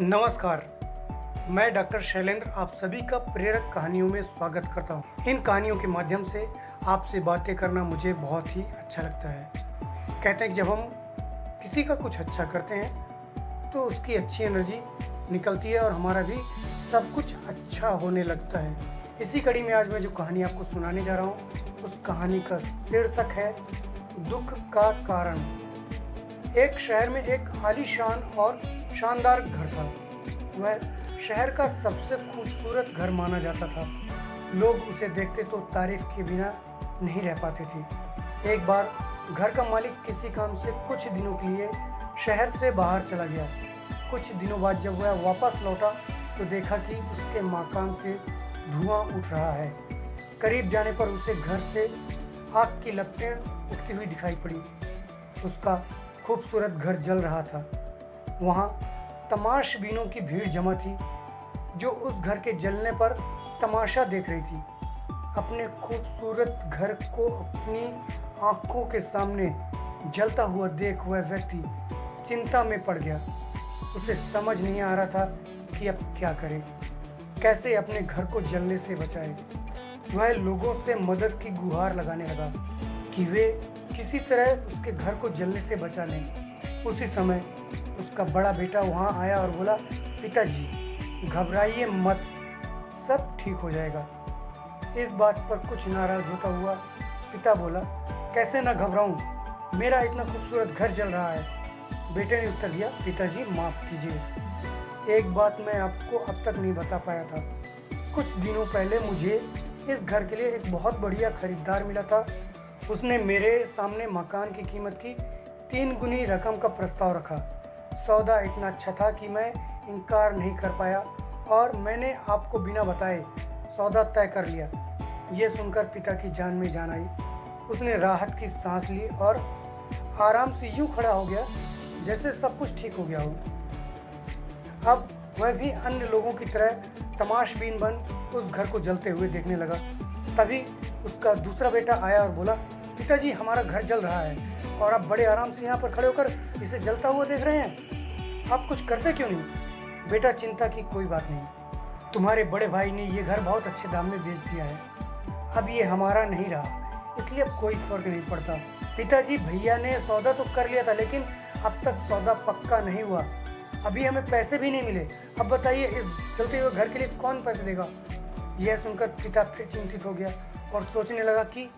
नमस्कार, मैं डॉक्टर शैलेंद्र आप सभी का प्रेरक कहानियों में स्वागत करता हूँ। इन कहानियों के माध्यम से आपसे बातें करना मुझे बहुत ही अच्छा लगता है। कहते हैं कि जब हम किसी का कुछ अच्छा करते हैं तो उसकी अच्छी एनर्जी निकलती है और हमारा भी सब कुछ अच्छा होने लगता है। इसी कड़ी में आज मैं जो कहानी आपको सुनाने जा रहा हूँ उस कहानी का शीर्षक है दुख का कारण। एक शहर में एक आलीशान और शानदार घर था। वह शहर का सबसे खूबसूरत घर माना जाता था। लोग उसे देखते तो तारीफ के बिना नहीं रह पाते थे। एक बार घर का मालिक किसी काम से कुछ दिनों के लिए शहर से बाहर चला गया। कुछ दिनों बाद जब वह वापस लौटा तो देखा कि उसके मकान से धुआं उठ रहा है। करीब जाने पर उसे घर से आग की लपटें उठती हुई दिखाई पड़ी। उसका खूबसूरत घर जल रहा था। वहाँ तमाशबीनों की भीड़ जमा थी जो उस घर के जलने पर तमाशा देख रही थी। अपने खूबसूरत घर को अपनी आंखों के सामने जलता हुआ देख वह व्यक्ति चिंता में पड़ गया। उसे समझ नहीं आ रहा था कि अब क्या करे, कैसे अपने घर को जलने से बचाए। वह लोगों से मदद की गुहार लगाने लगा कि वे किसी तरह उसके घर को जलने से बचा लें। उसी समय उसका बड़ा बेटा वहां आया और बोला, पिताजी घबराइए मत, सब ठीक हो जाएगा। इस बात पर कुछ नाराज होता हुआ पिता बोला, कैसे ना घबराऊं, मेरा इतना खूबसूरत घर जल रहा है। बेटे ने उत्तर दिया, पिताजी माफ कीजिए, एक बात मैं आपको अब तक नहीं बता पाया था। कुछ दिनों पहले मुझे इस घर के लिए एक बहुत बढ़िया खरीदार मिला था। उसने मेरे सामने मकान की कीमत की 3 गुनी रकम का प्रस्ताव रखा। सौदा इतना अच्छा था कि मैं इनकार नहीं कर पाया और मैंने आपको बिना बताए सौदा तय कर लिया। ये सुनकर पिता की जान में जान आई। उसने राहत की सांस ली और आराम से यूं खड़ा हो गया जैसे सब कुछ ठीक हो गया हो। अब वह भी अन्य लोगों की तरह तमाशबीन बन उस घर को जलते हुए देखने लगा। तभी उसका दूसरा बेटा आया और बोला, पिताजी हमारा घर जल रहा है और आप बड़े आराम से यहाँ पर खड़े होकर इसे जलता हुआ देख रहे हैं, आप कुछ करते क्यों नहीं? बेटा चिंता की कोई बात नहीं, तुम्हारे बड़े भाई ने ये घर बहुत अच्छे दाम में बेच दिया है। अब ये हमारा नहीं रहा, इसलिए अब कोई फर्क नहीं पड़ता। पिताजी भैया ने सौदा तो कर लिया था लेकिन अब तक सौदा पक्का नहीं हुआ, अभी हमें पैसे भी नहीं मिले। अब बताइए इस जलते हुए घर के लिए कौन पैसे देगा? यह सुनकर पिता फिर चिंतित हो गया और सोचने लगा कि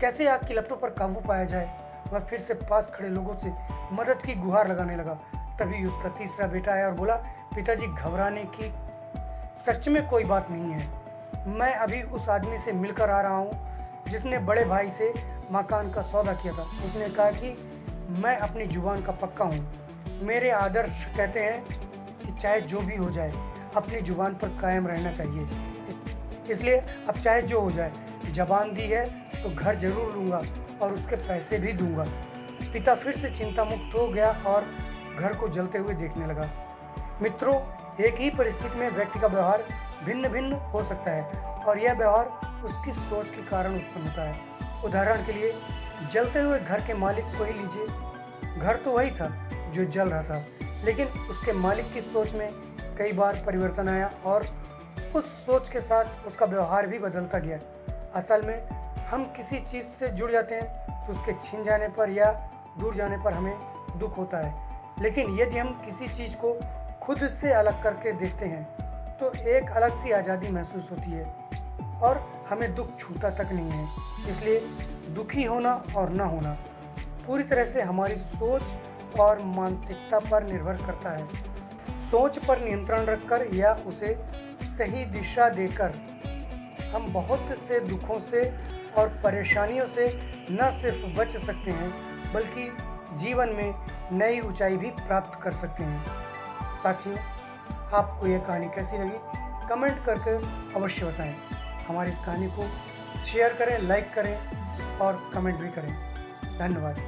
कैसे आग की लपटों पर काबू पाया जाए। वह फिर से पास खड़े लोगों से मदद की गुहार लगाने लगा। तभी उसका तीसरा बेटा आया और बोला, पिताजी घबराने की सच में कोई बात नहीं है। मैं अभी उस आदमी से मिलकर आ रहा हूँ जिसने बड़े भाई से मकान का सौदा किया था। उसने कहा कि मैं अपनी जुबान का पक्का हूँ। मेरे आदर्श कहते हैं कि चाहे जो भी हो जाए अपनी जुबान पर कायम रहना चाहिए। इसलिए अब चाहे जो हो जाए, जबान दी है तो घर जरूर लूँगा और उसके पैसे भी दूंगा। पिता फिर से चिंता मुक्त हो गया और घर को जलते हुए देखने लगा। मित्रों, एक ही परिस्थिति में व्यक्ति का व्यवहार भिन्न भिन्न हो सकता है और यह व्यवहार उसकी सोच के कारण उत्पन्न होता है। उदाहरण के लिए जलते हुए घर के मालिक को ही लीजिए। घर तो वही था जो जल रहा था, लेकिन उसके मालिक की सोच में कई बार परिवर्तन आया और उस सोच के साथ उसका व्यवहार भी बदलता गया। असल में हम किसी चीज़ से जुड़ जाते हैं तो उसके छिन जाने पर या दूर जाने पर हमें दुख होता है, लेकिन यदि हम किसी चीज़ को खुद से अलग करके देखते हैं तो एक अलग सी आज़ादी महसूस होती है और हमें दुख छूता तक नहीं है। इसलिए दुखी होना और ना होना पूरी तरह से हमारी सोच और मानसिकता पर निर्भर करता है। सोच पर नियंत्रण रखकर या उसे सही दिशा देकर हम बहुत से दुखों से और परेशानियों से न सिर्फ बच सकते हैं बल्कि जीवन में नई ऊंचाई भी प्राप्त कर सकते हैं। साथियों, आपको यह कहानी कैसी लगी कमेंट करके अवश्य बताएं। हमारी इस कहानी को शेयर करें, लाइक करें और कमेंट भी करें। धन्यवाद।